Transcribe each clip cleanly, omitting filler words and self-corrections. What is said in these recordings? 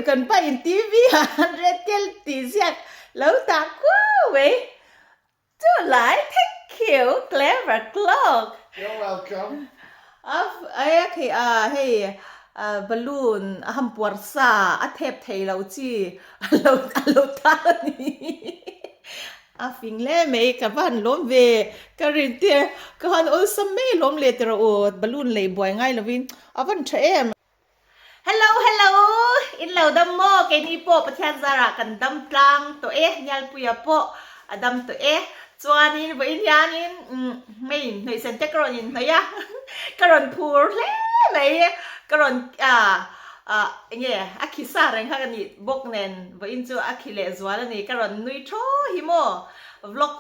cần pa in TV red tel ti siak lâu ta quá vậy cho lại thank you clever clock You're welcome. ai khi hey balloon ham puarsa a thep thei lo chi lo ta ni phình le mấy cái van lốm về cái riêng tia cái han ôi sắm mấy lốm lệ tero balloon lệ bồi ngay là vin van trẻ em hello in lâu đâm mò cái ni po Pathian zara cần đâm trăng to nhal puya po đâm to cho nên với nhà nên mấy người xem chắc rồi nhìn thấy á cái rồi phù lẽ mấy cái rồi nghe akisa rằng cái này bốc nền với in cho akile zwa là này cái rồi nuôi chó himo vlog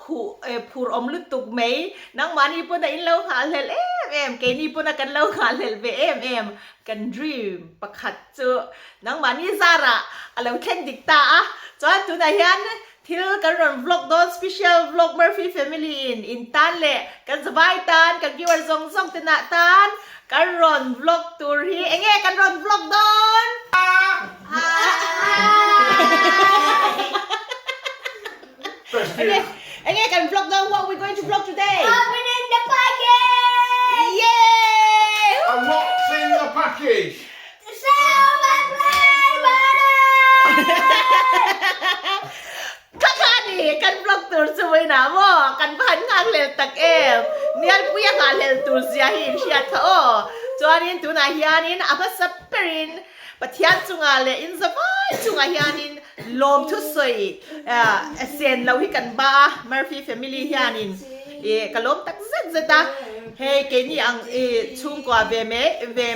phù lút tục mấy nang mani po na in lâu khá lel em cái ni po na cần lâu khá lel về em cần dream pakhat cho nang mani zara alam khen dikta cho tu na hian thil kan ron vlog don special vlog Murphy family in tan le kan zabai tan kan giwar zong zong tena tan kan ron vlog tour hi enge kan ron vlog don enge kan vlog don what we going to vlog today Opening the package! yay And what's in the package? The silver play button! kakani kan vlog tour suway na mo kan bahan ngang lel tak em niyan puya nga lel tour siya hin siya ka chuanin tu na hianin apa saperin Pathian chunga le in zawai chunga hianin lom thu soi sen lo hi kan ba Murphy family hianin kalom tak zet zeta he ke ni ang chung kwa ve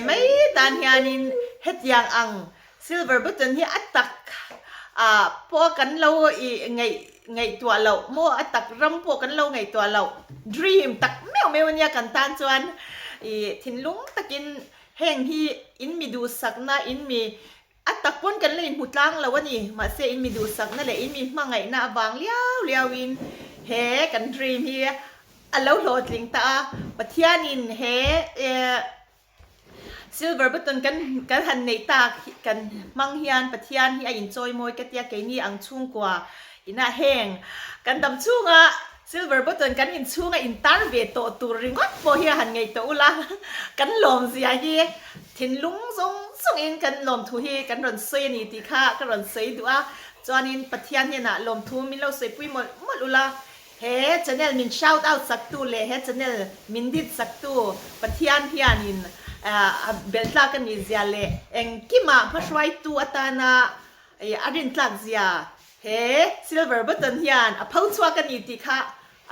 mai dan hianin het yang ang silver button hi atak po kan lo ngày tua lâu mua atak ram po kan lo ngày tua lâu dream tak mèo nya kan tan chuan thin lung takin heng hi in mi du sakna in mi atak pon kan le in hutlang lawani ma se in mi du sakna le in mi mangai na awang liao in he kan dream hi alo lo tling ta Pathian in he silver button kan han nei ta kan mang hian Pathian hi a enjoy moi ka tia ke ni ang chung kwa ina heng kan dam chunga silver button kan in chunga in tar ve to tur ringot po hi han ngei to ula kan lom zia hi thin lung zong in kan lom thu hi kan ron sei ni ti kha kan ron sei dua chuanin Pathian hi na lom thu min lo sei pui mol ula he channel min shout out sak tu le he channel min dit sak tu Pathian hianin beltla kan ni zia le eng kima phashwai tu atana adin tlak zia he silver button hian a phau chua kan ni ti kha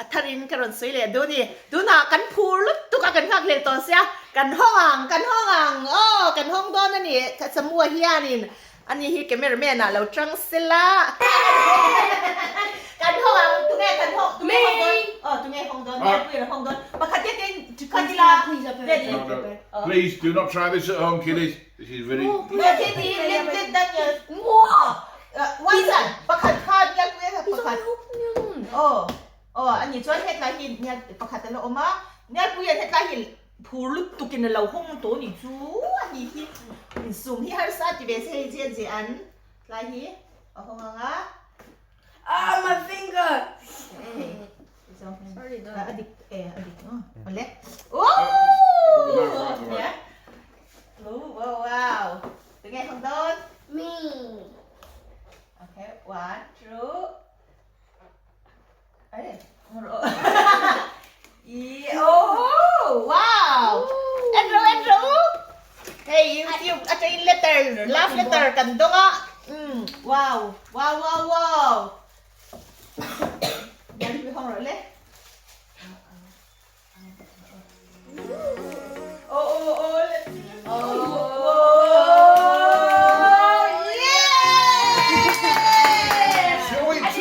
atharin karon soi le do ni do na kan phur lut tu ka kan khak le to sia kan hong kan hong don ani ka samua hianin ani hi cameraman na lo trang sela kan hong tu nge kan hong tu nge hong don hong don pakhat ye tin kadila Please do not try this at home, kiddies. This is very. let Daniel one son pakhat kha ya ku pakhat anh chuan het lai hin nya pakhat la oma nya pu ya het lai hin phur lut tukin lo hong to ni chu ani hi in sum hi har sa ti be se je an lai hi hong nga My finger! sorry adik ole yeah wow tu nghe hong don Me! okay 1 2 wow Andrew hey you atin letter love letter kan donga wow yan pi hong rồi le Show it to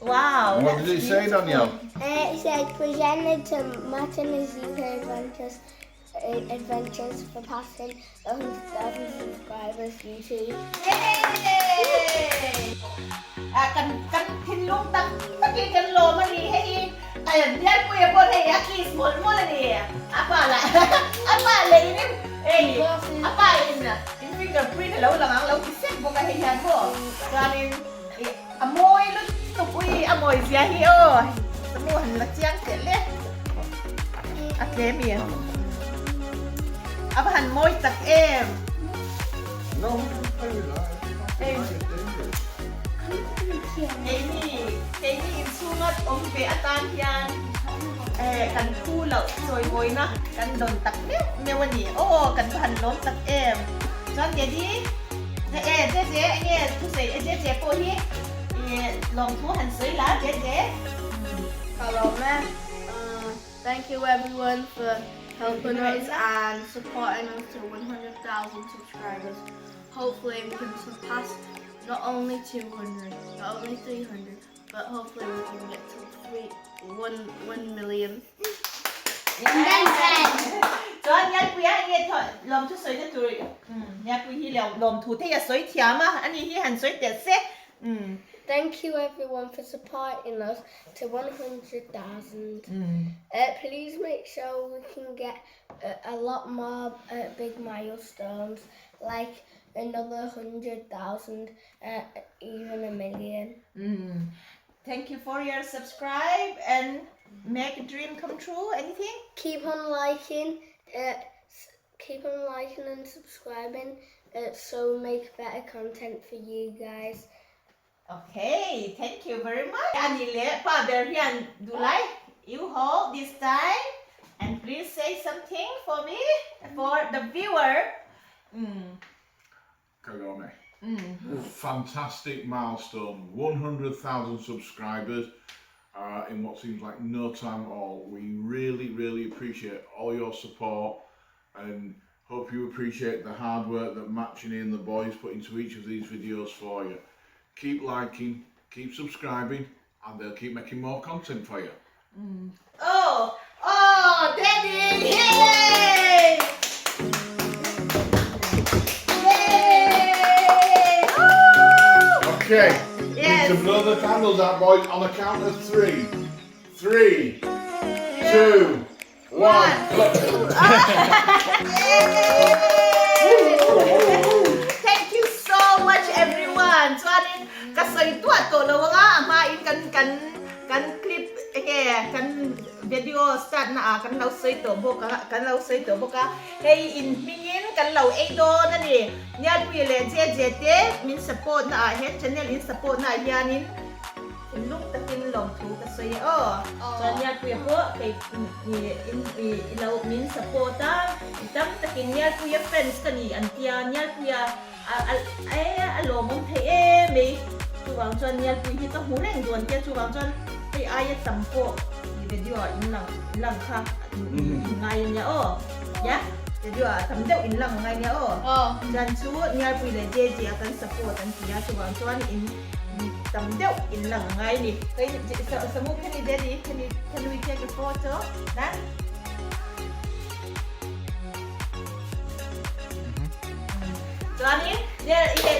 Wow. What did it say, Danielle? It said presented to Martin's UK Adventures for passing 100,000 subscribers YouTube. Yay! Kan thin lung tak lo mani hey dia punya pun hey aki small mo ni apa lah apa lah ini hey apa ini fingerprint lo lang lo kiset mo ka hey mo kanin amoy lo tupui amoy siya hi oh semua han la chiang tet le okay mi apa han moy tak em No, play with that. Cái này sungat om pe atan hian kan thu lo soi moi na kan don tak me wani kan han lom tak em chan je di je nge thu sei je po hi lom thu han soi la je Hello, man. Thank you everyone for helping us and supporting us to 100,000 subscribers. Hopefully we can surpass not only 200, not only 300, but hopefully we can get to 1 million. cho nhát quý anh nghe thôi lom thu soi cho tụi nhát quý hi lom lom thu thế soi thiam mà anh hi han soi tiệt xét Thank you everyone for supporting us to 100,000. Please make sure we can get a lot more big milestones, like another 100,000, even a million. Thank you for your subscribe and make a dream come true. Anything? Keep on liking and subscribing, so we make better content for you guys. Okay, thank you very much. Anile, Pa Berian, do like you hold this time and please say something for me, for the viewer. Kagome. Fantastic milestone. 100,000 subscribers in what seems like no time at all. We really appreciate all your support and hope you appreciate the hard work that Matching and the boys put into each of these videos for you. Keep liking, keep subscribing, and they'll keep making more content for you. Oh, Daddy! Yay! Yay! Woo! Okay, Yes. need to blow the candles out, boys, on the count of 3. 3, 2, 1. Thank you so much, everyone. So, kasay tua to lo nga main kan clip kan video start na kan lau say to boka hey in mingin kan lau do na ni nya pi le je te min support na he channel in support na yanin look takin long thu kasay so nya pi po kay in lau min support ta itam takin nya pi friends kani antia nya pi alo mong the me chu wang chuan nya pi hi to hu reng duan tia chu wang chuan hey ai tampo video in lang kha ngai nya ya video tam deu in lang ngai nya dan chu nya pi le je kan support an tia chu wang chuan in tam deu in lang ngai ni kai samu can we take a photo that Johnny,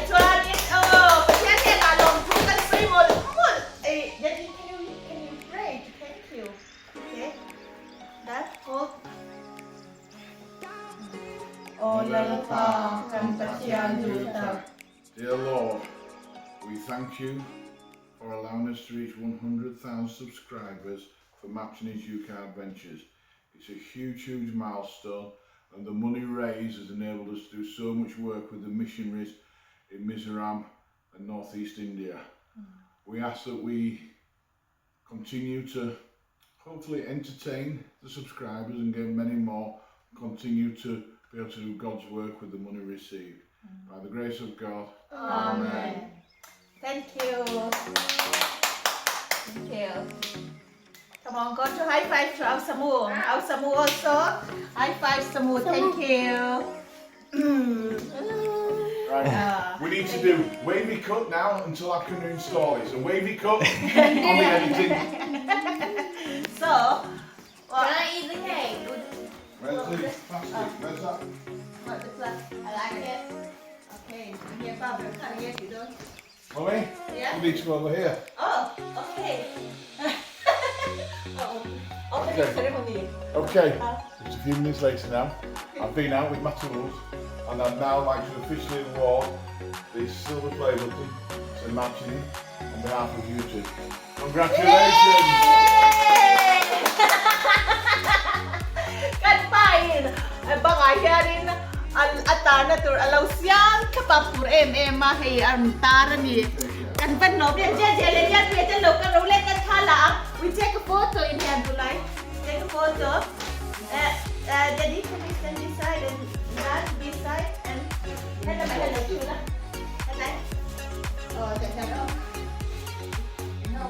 Johnny, Pathian là lòng thu can say một. Daddy, can you pray? Thank you. Okay. That's all. Dear Lord, we thank you for allowing us to reach 100,000 subscribers for Matching UK Adventures. It's a huge milestone, and the money raised has enabled us to do so much work with the missionaries in Mizoram and northeast India. We ask that we continue to hopefully entertain the subscribers and get many more, continue to be able to do God's work with the money received. By the grace of God. Amen. Thank you. Thank you. Come on, go to high five to our Samu. Our Samu also. High five, Samu. Thank you. Right. We need to do wavy cut now until I can install it. So wavy cut on the editing. So, Can I eat the cake? Where's the plastic? Where's that? what the plus? I like it. Okay, here, Bob, you're kind of you don't. Mommy? Yeah? You need to go over here. Oh, okay. Opening ceremony. Okay, it's a few minutes later now. I've been out with my tools and I'd now like to officially award this silver play button to Matching on behalf of you two. Congratulations! Kan pain, bangayarin al atana tur alaw siyang kapapur mahi antara ni. Kan ban no dia le dia dia lo kan ro le kan khala. We take a photo in here Bulai. Take a photo. Jadi can we stand beside and that beside and hello Chula. Hello. Oh, hello. No.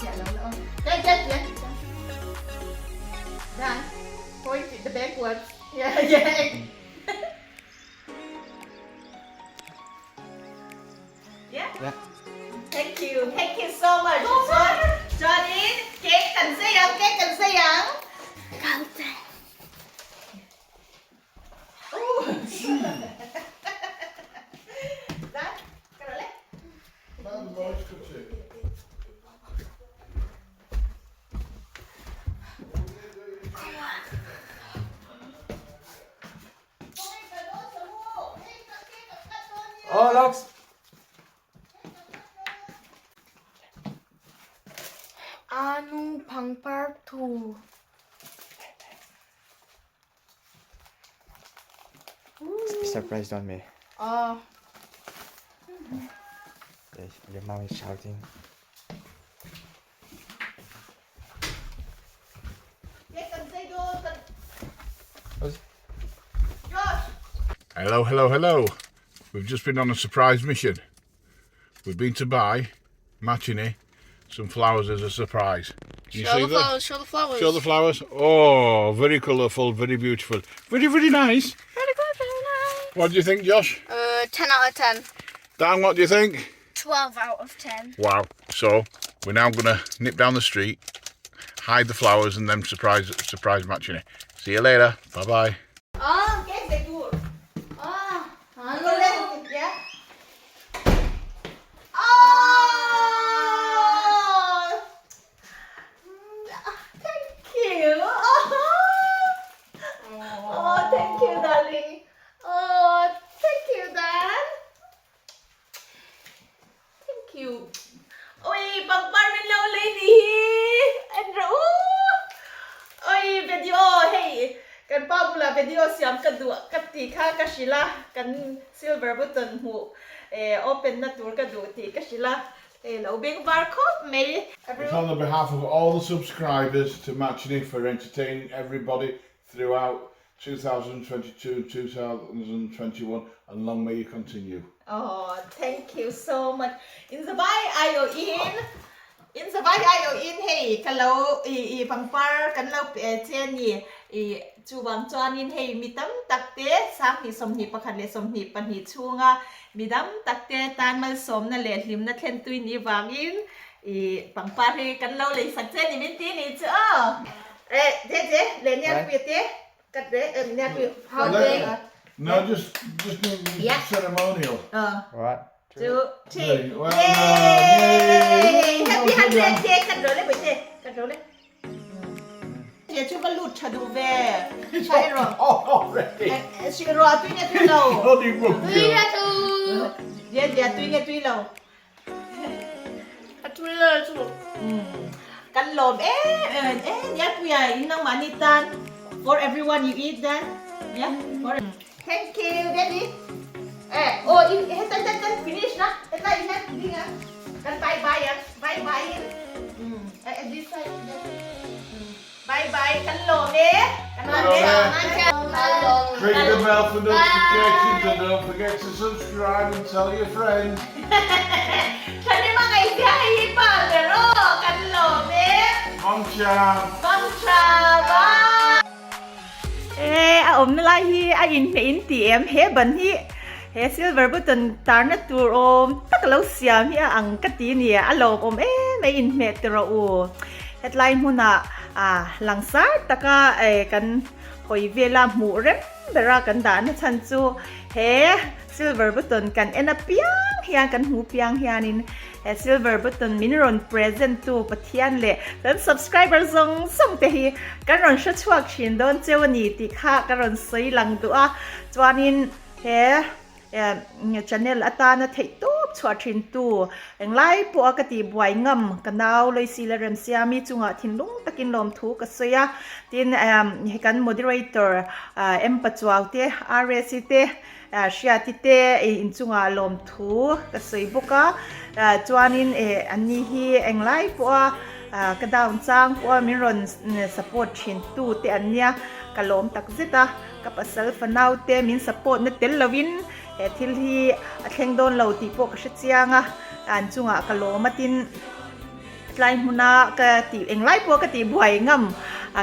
Yeah. Done. Point the backwards. Yeah. Yeah. Thank you so much. John in, cake cần sayang. Kalte. Done. Karole. Oh, Lux. Anu pangpar tu. Surprised on me. Oh. Your mom is shouting. Cake cần say go. What's- Josh. Hello. We've just been on a surprise mission. We've been to buy Matching some flowers as a surprise. Can you see that? Show the flowers. Show the flowers. Oh, very colourful, very beautiful. Very nice. Very good, very nice. What do you think, Josh? 10 out of 10. Dan, what do you think? 12 out of 10. Wow. So, we're now going to nip down the street, hide the flowers and then surprise Matching. See you later. Bye-bye. Oh, cake say good. Oh. Yeah. Oh, thank you. Oh, thank you, darling. Oh, thank you, Dan. Thank you. Ôi, bằng ba bên lâu lên đi. Anh rủ. Ôi, video, hey. Kan pabula video siam kadua kati kha kashila kan silver button hu open na tour kadu ti kashila lo big barcode me It's on the behalf of all the subscribers to Matching for entertaining everybody throughout 2022 and 2021, and long may you continue. Oh, thank you so much. In the bay ayo in hey kalau I pangpar kan lau pe chen ni chu bang chuan in hey mitam takte sang hi som hi pakhat le som hi pan hi chunga midam takte tan mal som na le hlim na thlen tui ni wangin pangpar he kan lau le sak chen ni min ti ni chu je le nya pi te kat de nya pi how big No, just Yeah. ceremonial. What? 2 3 Well, Yay! no, Happy no, 100 day kan rồi đấy bây giờ kan rồi đấy. Giờ chúng ta lụt chả đủ về. Sai rồi. Oh, already. Chị rồi tuy nghe tuy lâu. Bloody bugger. Giờ tuy nghe tuy lâu. Kan lồm nhát bây giờ in năng mani tan. For everyone you eat that. Yeah. Thank you, Daddy. Tan finish na. Tan in na hindi nga. Kan bye. This side. Bye. Kan lồm Ring the bell for notifications and don't forget to subscribe and tell your friends. Kan ni mga isahi pa, pero kan lồm Mom Chow. bye. Om nala hi in TM he ban hi he silver button tarna tur om taklo siam hi ang kati ni alom om may in me tro u headline huna langsar taka kan hoi vela mu rem bera kan dan chan chu he silver button kan ena piang hian kan hu piang hianin silver button min ron present tu Pathian le kan subscriber zong te hi kan ron sha chuak chin don chewani ti kha kan ron sei lang tu a chuanin he channel atana thei top chwa thin tu englai po akati buai ngam kanau loi silarem siami chunga thinlung takin lom thu ka soya tin kan moderator empachwau te RSC te shia ti te in chunga lom thu ka soi boka chuanin ani hi englai po ka dawn chang po min ron support thin tu te ania kalom tak zeta ka pasal fanau te min support na tel lovin thil hi thleng don lo ti po ka chianga an chunga kalomatin tlai huna ka ti englai po ka ti buai ngam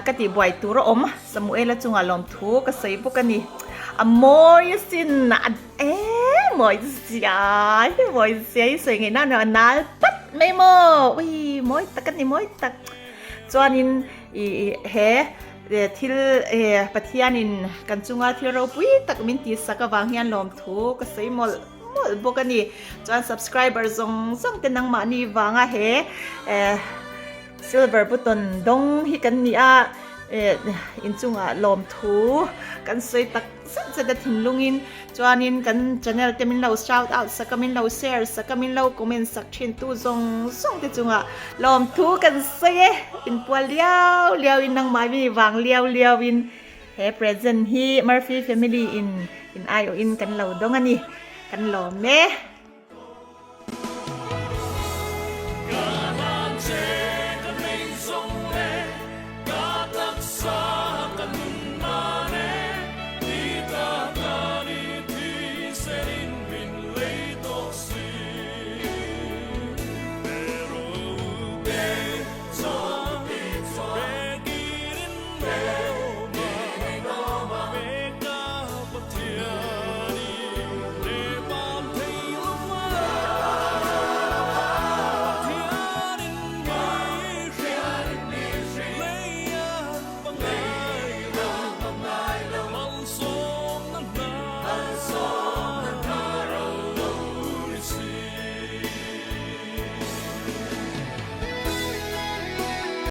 ka ti buai tur om samuel chunga lom thu ka sei po ka ni amoy sin moy sia soi ngai na nal pat mai mo ui moy tak ni moy tak chuanin he thil Pathianin kan chunga thiro pui tak min ti sakawang hian lom thu ka sei mol bokani chuan subscriber zong te nang ma ni wanga he silver button dong hi kan ni a in chunga lom thu kan sei tak sa da thinlungin chuanin kan channel te min lo shout out sakamin lo share sakamin lo comment section tu zong te chunga lom thu kan sei in pol liao in nang mai mi wang liao in he present hi Murphy family in io in kan lo dong ani kan lo me